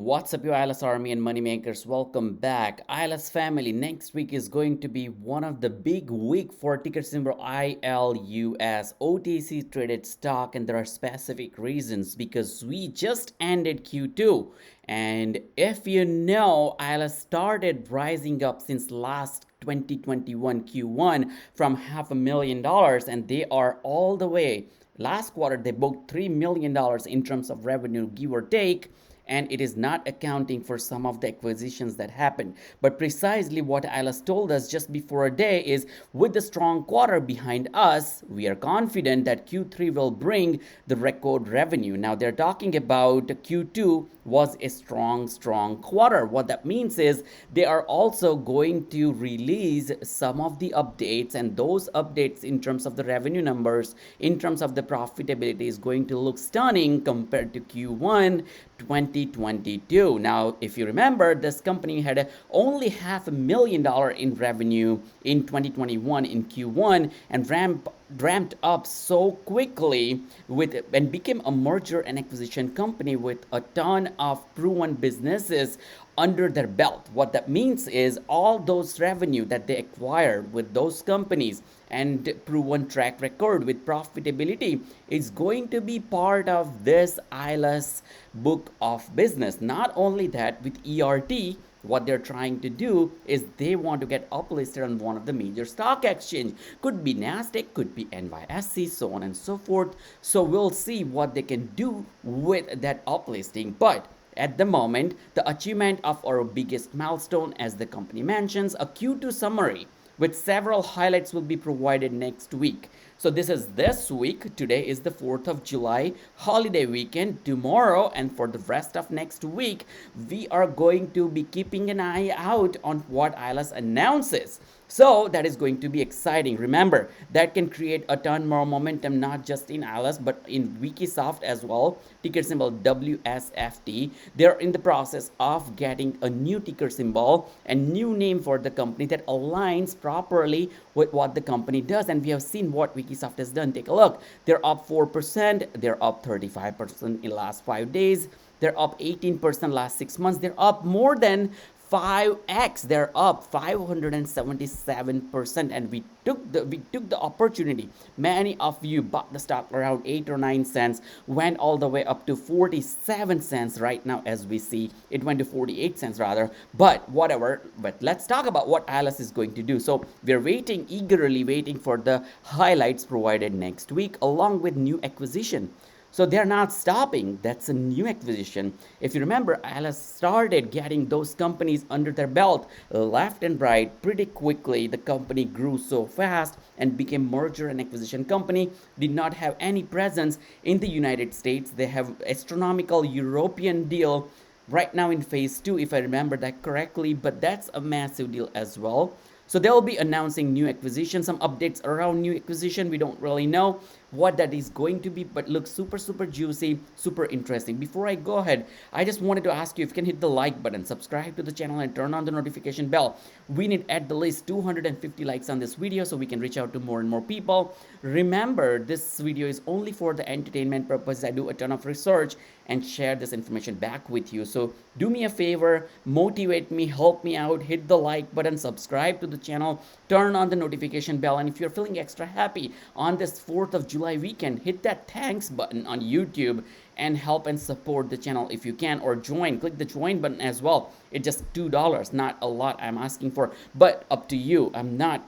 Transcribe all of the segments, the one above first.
What's up, you ILUS Army and moneymakers? Welcome back. ILUS family, next week is going to be one of the big week for ticker symbol ILUS OTC traded stock, and there are specific reasons because we just ended Q2. And if you know, ILUS started rising up since last 2021 Q1 from $500,000, and they are all the way. Last quarter, they booked $3 million in terms of revenue, give or take, and it is not accounting for some of the acquisitions that happened. But precisely what ILUS told us just before a day is, with the strong quarter behind us, we are confident that Q3 will bring the record revenue. Now they're talking about Q2 was a strong quarter. What that means is they are also going to release some of the updates, and those updates in terms of the revenue numbers, in terms of the profitability, is going to look stunning compared to Q1 2022. Now, if you remember, this company had only $500,000 in revenue in 2021 in Q1 and ramped up so quickly and became a merger and acquisition company with a ton of proven businesses under their belt. What that means is all those revenue that they acquired with those companies and proven track record with profitability is going to be part of this ILUS book of business. Not only that, with ERT, what they're trying to do is they want to get uplisted on one of the major stock exchange. Could be NASDAQ, could be NYSE, so on and so forth. So we'll see what they can do with that uplisting. But at the moment, the achievement of our biggest milestone, as the company mentions, a Q2 summary with several highlights will be provided next week. So this is this week. Today is the 4th of July, holiday weekend. Tomorrow and for the rest of next week, we are going to be keeping an eye out on what ILUS announces. So that is going to be exciting. Remember, that can create a ton more momentum, not just in ILUS, but in Wikisoft as well. Ticker symbol WSFT. They're in the process of getting a new ticker symbol and new name for the company that aligns properly with what the company does. And we have seen what Wikisoft has done. Take a look. They're up 4%. They're up 35% in the last 5 days. They're up 18% last 6 months. They're up more than 5x. They're up 577%, and we took the opportunity. Many of you bought the stock around 8 or 9 cents, went all the way up to 47 cents right now. As we see, it went to 48 cents rather, but whatever. But let's talk about what ILUS is going to do. So we're eagerly waiting for the highlights provided next week, along with new acquisition. So they're not stopping. That's a new acquisition. If you remember, ILUS started getting those companies under their belt left and right pretty quickly. The company grew so fast and became merger and acquisition company. Did not have any presence in the United States. They have astronomical European deal right now in phase 2, if I remember that correctly, but that's a massive deal as well. So they'll be announcing new acquisition, some updates around new acquisition. We don't really know what that is going to be, but looks super juicy, super interesting. Before I go ahead, I just wanted to ask you if you can hit the like button, subscribe to the channel, and turn on the notification bell. We need at the least 250 likes on this video so we can reach out to more and more people. Remember, this video is only for the entertainment purpose. I do a ton of research and share this information back with you. So do me a favor, motivate me, help me out, hit the like button, subscribe to the channel, turn on the notification bell, and if you're feeling extra happy on this 4th of July weekend, hit that thanks button on YouTube and help and support the channel if you can, or click the join button as well. It's just $2, not a lot I'm asking for, but up to you. I'm not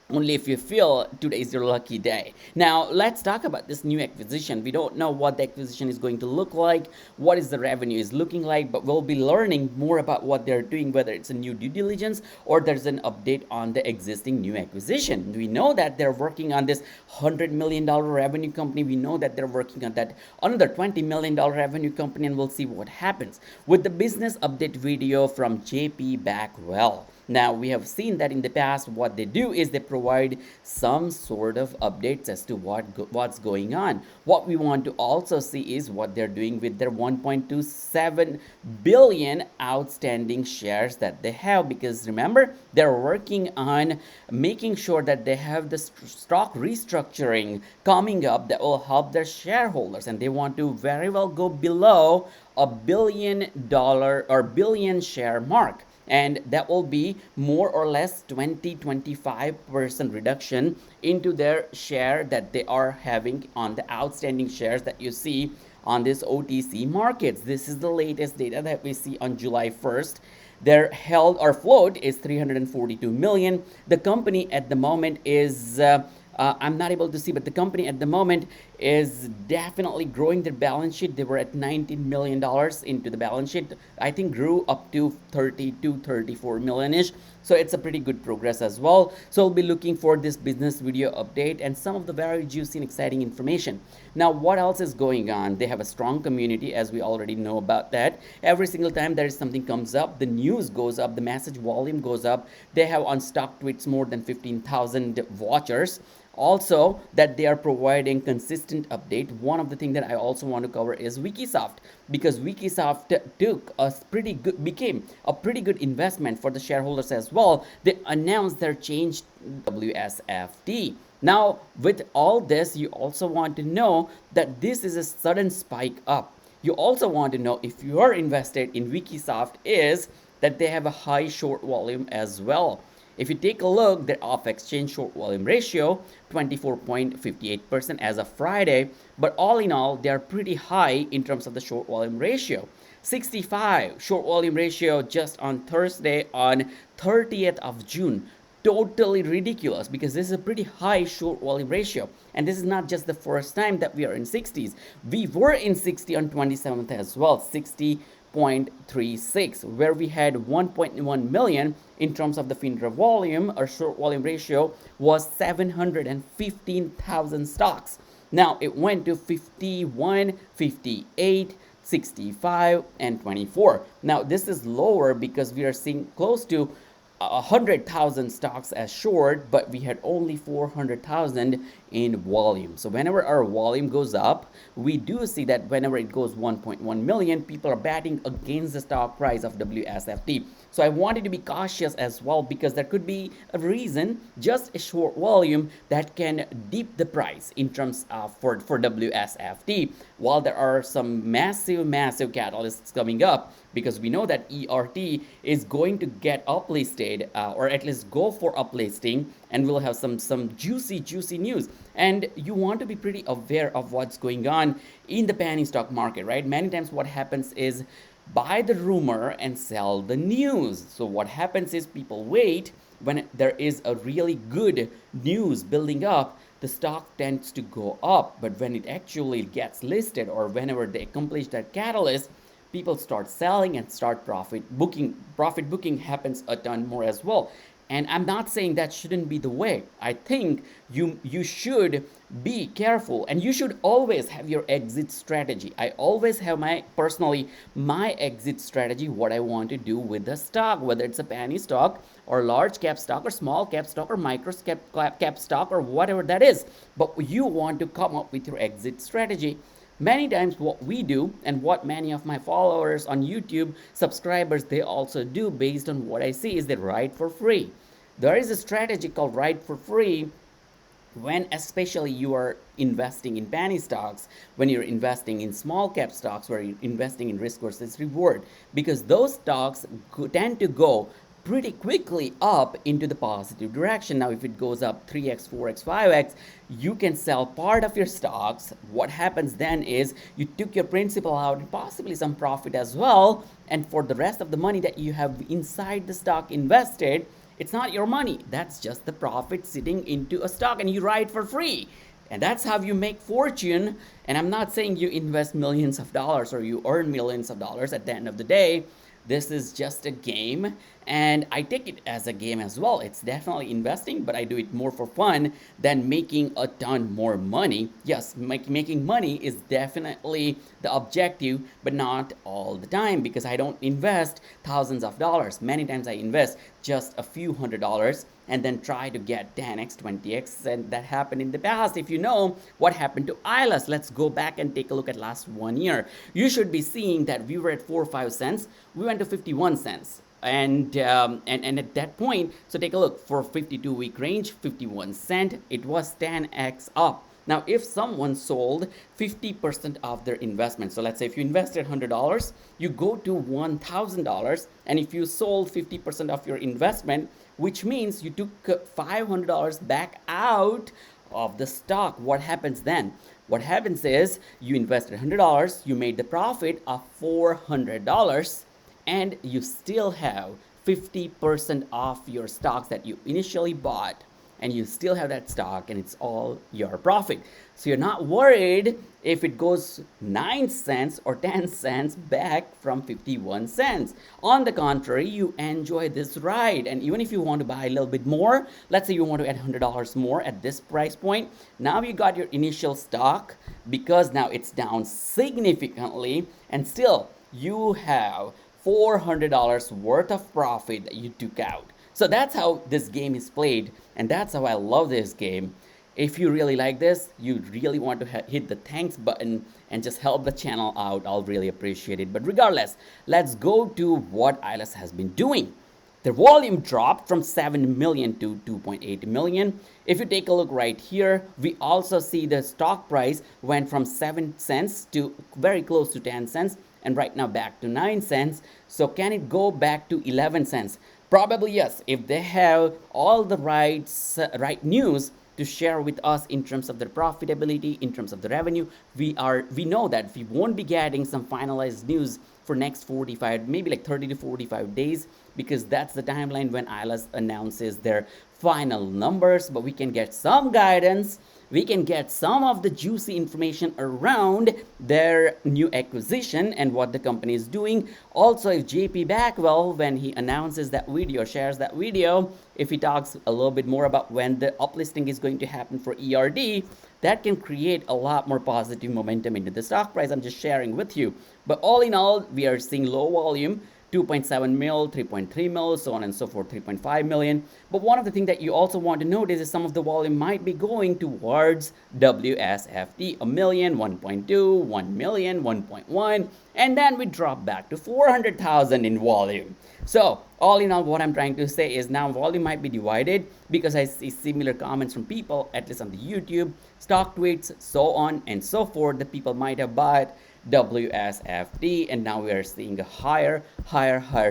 only if you feel today is your lucky day. Now, let's talk about this new acquisition. We don't know what the acquisition is going to look like, what is the revenue is looking like, but we'll be learning more about what they're doing, whether it's a new due diligence or there's an update on the existing new acquisition. We know that they're working on this $100 million revenue company. We know that they're working on that another $20 million revenue company, and we'll see what happens with the business update video from JP Backwell. Now, we have seen that in the past, what they do is they provide some sort of updates as to what's going on. What we want to also see is what they're doing with their 1.27 billion outstanding shares that they have, because remember, they're working on making sure that they have the stock restructuring coming up that will help their shareholders, and they want to very well go below $1 billion or billion share mark, and that will be more or less 20-25% reduction into their share that they are having on the outstanding shares that you see on this OTC markets. This is the latest data that we see on July 1st. Their held or float is 342 million. The company at the moment is I'm not able to see, but the company at the moment is definitely growing their balance sheet. They were at $19 million into the balance sheet. I think grew up to 32, 34 million-ish. So it's a pretty good progress as well. So I'll be looking for this business video update and some of the very juicy and exciting information. Now, what else is going on? They have a strong community, as we already know about that. Every single time there is something comes up, the news goes up, the message volume goes up. They have on stock tweets more than 15,000 watchers. Also, that they are providing consistent update. One of the things that I also want to cover is Wikisoft, because Wikisoft became a pretty good investment for the shareholders as well. They announced their change to WSFT. Now, with all this, you also want to know that this is a sudden spike up. You also want to know, if you are invested in Wikisoft, is that they have a high short volume as well. If you take a look, their off-exchange short volume ratio, 24.58% as of Friday. But all in all, they are pretty high in terms of the short volume ratio. 65 short volume ratio just on Thursday, on 30th of June. Totally ridiculous, because this is a pretty high short volume ratio. And this is not just the first time that we are in 60s. We were in 60 on 27th as well, 60.36, where we had 1.1 million in terms of the FINRA volume. Our short volume ratio was 715,000 stocks. Now it went to 51, 58, 65, and 24. Now this is lower because we are seeing close to 100,000 stocks as short, but we had only 400,000 in volume. So whenever our volume goes up, we do see that whenever it goes 1.1 million, people are batting against the stock price of WSFT. So I wanted to be cautious as well, because there could be a reason, just a short volume, that can dip the price in terms of for WSFT, while there are some massive catalysts coming up, because we know that ERT is going to get uplisted, or at least go for uplisting, and we'll have some juicy news. And you want to be pretty aware of what's going on in the penny stock market, right? Many times what happens is buy the rumor and sell the news. So what happens is people wait when there is a really good news building up, the stock tends to go up. But when it actually gets listed, or whenever they accomplish that catalyst, people start selling and start profit booking. Profit booking happens a ton more as well. And I'm not saying that shouldn't be the way. I think you should be careful, and you should always have your exit strategy. I always have my exit strategy, what I want to do with the stock, whether it's a penny stock or large cap stock or small cap stock or micro cap stock or whatever that is. But you want to come up with your exit strategy. Many times what we do, and what many of my followers on YouTube, subscribers, they also do based on what I see, is they write for free. There is a strategy called write for free when especially you are investing in penny stocks, when you're investing in small cap stocks, where you're investing in risk versus reward, because those stocks tend to go pretty quickly up into the positive direction. Now, if it goes up 3x, 4x, 5x, you can sell part of your stocks. What happens then is you took your principal out and possibly some profit as well. And for the rest of the money that you have inside the stock invested, it's not your money. That's just the profit sitting into a stock, and you ride for free. And that's how you make fortune. And I'm not saying you invest millions of dollars or you earn millions of dollars at the end of the day. This is just a game, and I take it as a game as well. It's definitely investing, but I do it more for fun than making a ton more money. Yes, making money is definitely the objective, but not all the time, because I don't invest thousands of dollars. Many times I invest just a few $100 and then try to get 10x, 20x, and that happened in the past. If you know what happened to ILUS, let's go back and take a look at last 1 year. You should be seeing that we were at 4 or 5 cents. We went to 51 cents. And at that point, so take a look, for 52-week range, 51 cent, it was 10x up. Now, if someone sold 50% of their investment, so let's say if you invested $100, you go to $1,000, and if you sold 50% of your investment, which means you took $500 back out of the stock, what happens then? What happens is you invested $100, you made the profit of $400, and you still have 50% off your stocks that you initially bought, and you still have that stock, and it's all your profit. So you're not worried if it goes 9 cents or 10 cents back from 51 cents. On the contrary, you enjoy this ride, and even if you want to buy a little bit more, let's say you want to add $100 more at this price point, now you got your initial stock, because now it's down significantly, and still you have $400 worth of profit that you took out. So that's how this game is played, and that's how I love this game. If you really like this, you really want to hit the thanks button and just help the channel out, I'll really appreciate it. But regardless, let's go to what ILUS has been doing. The volume dropped from 7 million to 2.8 million. If you take a look right here, we also see the stock price went from 7 cents to very close to 10 cents, and right now back to 9 cents. So can it go back to 11 cents? Probably yes, if they have all the right news to share with us in terms of their profitability, in terms of the revenue. We know that we won't be getting some finalized news for next 45, maybe like 30 to 45 days, because that's the timeline when ILUS announces their final numbers. But we can get some guidance, we can get some of the juicy information around their new acquisition and what the company is doing. Also, if JP Backwell, when he announces that video, shares that video, if he talks a little bit more about when the uplisting is going to happen for ERD, that can create a lot more positive momentum into the stock price. I'm just sharing with you. But all in all, we are seeing low volume, 2.7 mil, 3.3 mil, so on and so forth, 3.5 million. But one of the things that you also want to notice is some of the volume might be going towards WSFT, a million, 1.2, 1 million, 1.1, and then we drop back to 400,000 in volume. So all in all, what I'm trying to say is now volume might be divided, because I see similar comments from people, at least on the YouTube, stock tweets, so on and so forth, that people might have bought WSFT, and now we are seeing a higher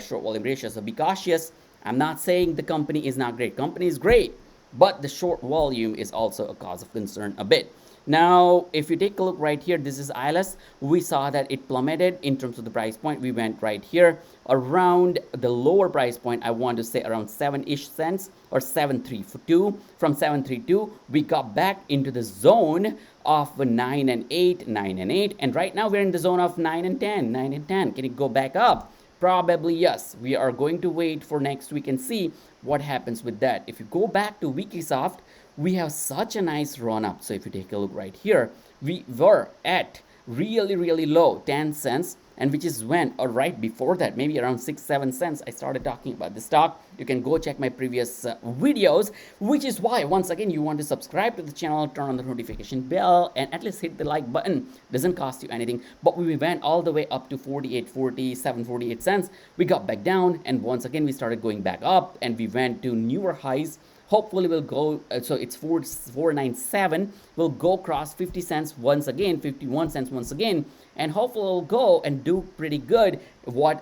short volume ratio. So be cautious. I'm not saying the company is not great. Company is great, but the short volume is also a cause of concern a bit. Now, if you take a look right here, this is ILUS. We saw that it plummeted in terms of the price point. We went right here around the lower price point. I want to say around 7-ish cents or 732. From 732, we got back into the zone of 9 and 8, 9 and 8. And right now we're in the zone of 9 and 10, 9 and 10. Can it go back up? Probably yes. We are going to wait for next week and see what happens with that. If you go back to Wikisoft, we have such a nice run up. So if you take a look right here, we were at really low 10 cents, and which is when, or right before that, maybe around 6-7 cents, I started talking about the stock. You can go check my previous videos, which is why once again you want to subscribe to the channel, turn on the notification bell, and at least hit the like button. Doesn't cost you anything. But we went all the way up to 47, 48 cents. We got back down, and once again we started going back up, and we went to newer highs. Hopefully we'll go, so it's 497, we'll go across 50 cents once again, 51 cents once again, and hopefully we'll go and do pretty good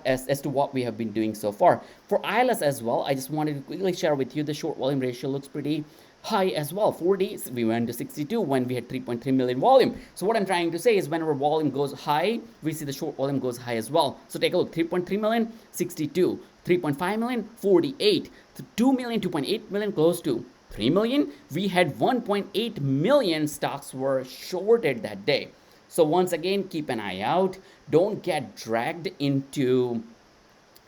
as to what we have been doing so far. For ILUS as well, I just wanted to quickly share with you the short volume ratio looks pretty high as well. 40, we went to 62 when we had 3.3 million volume. So what I'm trying to say is whenever volume goes high, we see the short volume goes high as well. So take a look, 3.3 million, 62, 3.5 million, 48, 2 million, 2.8 million, close to 3 million. We had 1.8 million stocks were shorted that day. So once again, keep an eye out. Don't get dragged into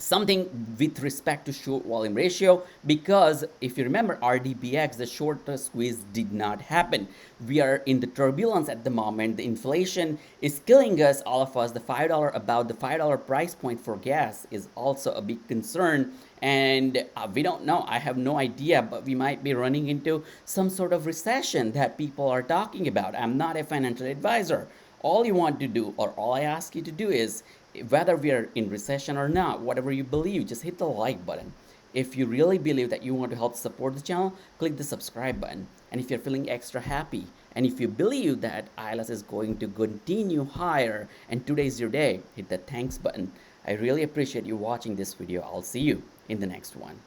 something with respect to short volume ratio, because if you remember RDBX, the short squeeze did not happen. We are in the turbulence at the moment. The inflation is killing us, all of us. The $5, about the $5 price point for gas is also a big concern, and we don't know. I have no idea, but we might be running into some sort of recession that people are talking about. I'm not a financial advisor. All you want to do, or all I ask you to do, is whether we are in recession or not, whatever you believe, just hit the like button. If you really believe that you want to help support the channel, click the subscribe button. And if you're feeling extra happy, and if you believe that ILUS is going to continue higher and today's your day, hit the thanks button. I really appreciate you watching this video. I'll see you in the next one.